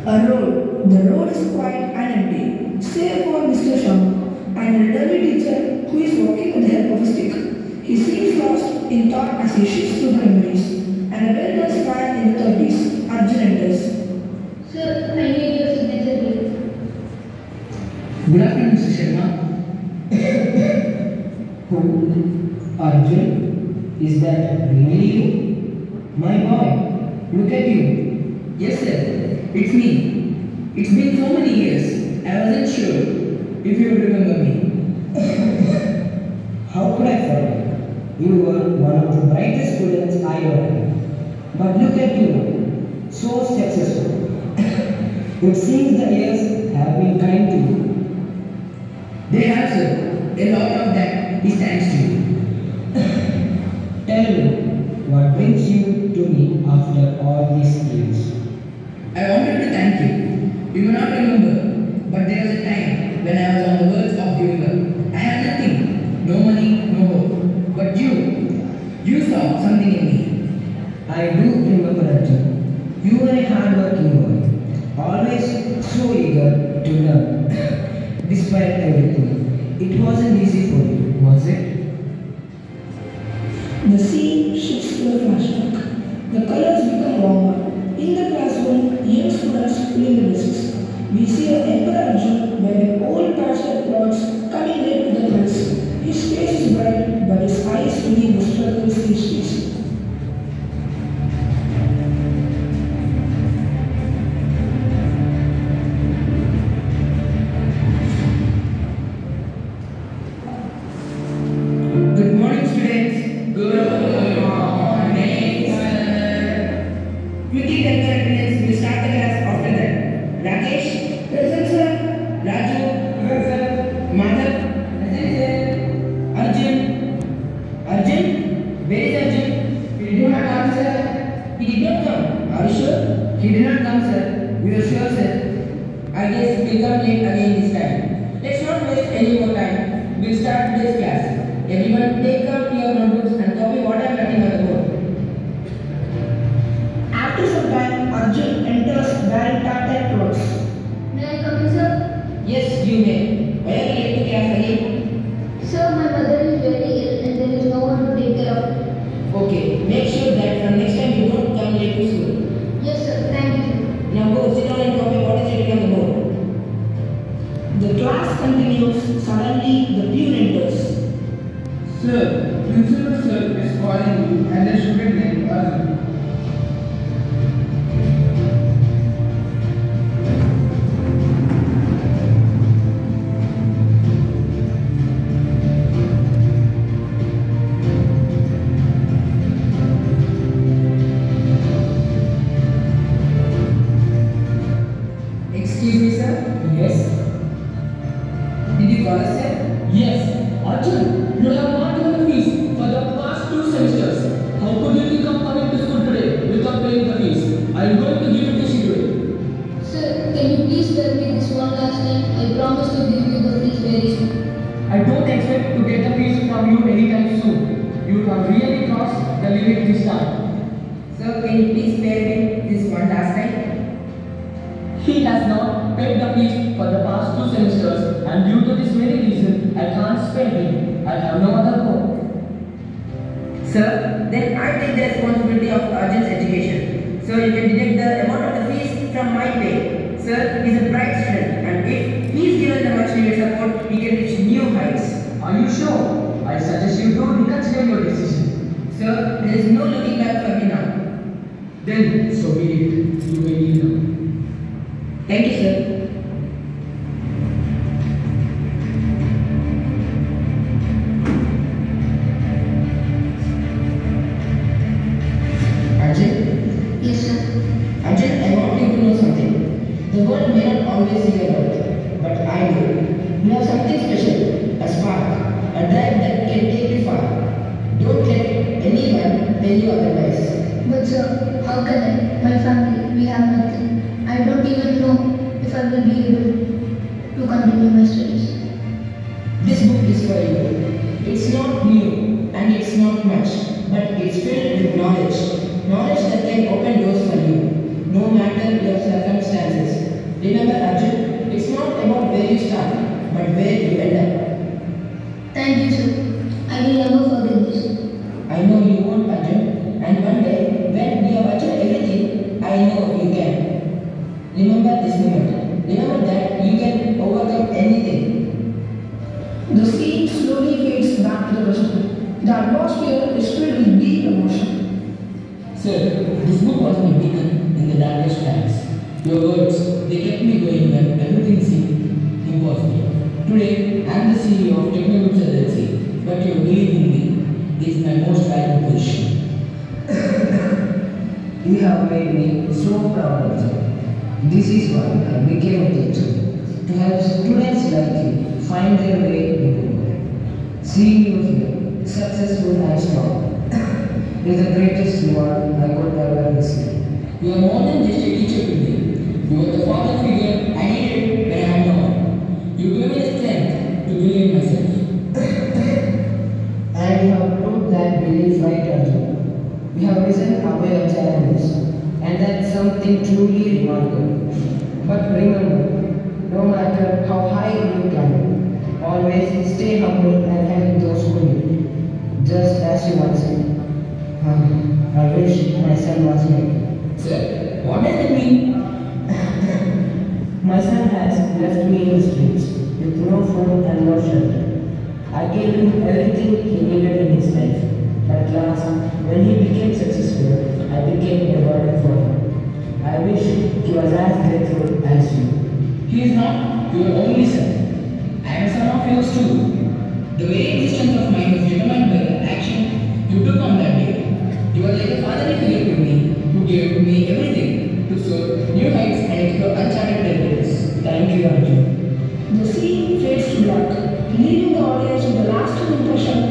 A road. The road is quiet and empty, save for Mr. Shah, an elderly teacher who is walking with the help of a stick. He seems lost in thought as he shifts through the memories. An adult man in the 30s, Arjun enters. Sir, I need your signature here. Good afternoon, Mr. Sharma. Who? Arjun? Is that really you? My boy, look at you. Yes, sir. It's me. It's been so many years. I wasn't sure if you would remember me. How could I forget? You were one of the brightest students I ever had. But look at you now, so successful. It seems the years have been kind to you. They have, sir. A lot of that is thanks to you. Tell me, what brings you to me after all these years? I wanted to thank you. You may not remember, but there was a time when I was on the verge of giving up. I had nothing. No money, no hope. But you saw something in me. I do remember Arjun. You were a hard-working boy, always so eager to learn. Despite everything, it wasn't easy for you, was it? The scene shifts to a flashback. The colors become warmer. In the classroom, young students fill the desks. We see a younger Arjun wearing old pastel clothes coming late to the class. His face is bright, but his eyes reveal the struggles he sees. Good morning, students. Good morning, sir. Quickly take your attendance. We'll start the class after that. Rakesh? Present, sir. Raju? Present. Madhav? Present, sir. Arjun? Arjun? Where is Arjun? He did not come, sir. He did not come. Are you sure? He did not come, sir. We are sure, sir. I guess we'll come late again this time. Let's not waste any more time. We'll start today's class. Everyone take out your notebooks and copy what I am writing on the board. After some time, Arjun enters wearing tattered clothes. May I come in, sir? Yes, you may. Why are you late to class again? Sir, my mother is very ill and there is no one to take care of her. Okay, make sure that from next time you don't come late to school. Yes, sir. Thank you. Now go sit down and copy what is written on the board. The class continues. Suddenly, the peon enters. Sir, principal sir is calling you and the student named Arjun. Excuse me, sir. Yes. Did you call us, sir? Yes, Arjun, you have not given the fees for the past 2 semesters. How could you think of coming to school today without paying the fees? I am going to give it to you today. Sir, can you please tell me this one last time? I promise to give you the fees very soon. I don't expect to get the fees from you anytime soon. You have really crossed the limit this time. Sir, can you please spare me this one last time? He has not paid the fees for the past 2 semesters, and due to this very reason, I can't spare him. I have no other hope. Sir, then I take the responsibility of Arjun's education. So you can deduct the amount of the fees from my pay. Sir, he is a bright student, and if he is given the much needed support, he can reach new heights. Are you sure? I suggest you to reconsider your decision. Sir, there is no looking back for me now. Then, so be it. You may leave now. Thank you, sir. Arjun? Yes, sir. Arjun, I want you to know something. The world may not always see your worth, but I do. You have something special, a spark, a drive that can take you far. Don't let anyone tell you otherwise. But sir, how can I? My family, we have nothing. I don't even know if I will be able to continue my studies. This book is for you. It's not new and it's not much, but it's filled with knowledge. Knowledge that can open doors for you, no matter your circumstances. atmosphere is filled with deep emotion. Sir, this book was my beacon in the darkest times. Your words, they kept me going when everything seemed impossible. Today, I am the CEO of Technogroups LLC, but your belief in me is my most valuable position. You have made me so proud of you. This is why I became a teacher, to help students like you find their way in the world. Seeing you here, successful and strong, is the greatest reward I could ever receive. You are more than just a teacher to me. You are the father figure I needed when I had no one. You gave me the strength to believe in myself. And you have proved that belief right, Arjun. You have risen above your challenges, and that's something truly remarkable. But remember, no matter how high you climb, always stay humble and help those who need. Just as you once said, I wish my son was here. Sir, what does it mean? My son has left me in the streets with no food and no shelter. I gave him everything he needed in his life. But at last, when he became successful, I became a burden for him. I wish he was as grateful as you. He is not your only son. I am a son of yours too. The very existence of mine was determined by the action you took on that day. You are like a fatherly figure to me, who gave me everything to soar new heights and explore uncharted territories. Thank you, Arjun. The scene fades to black, leaving the audience with a lasting impression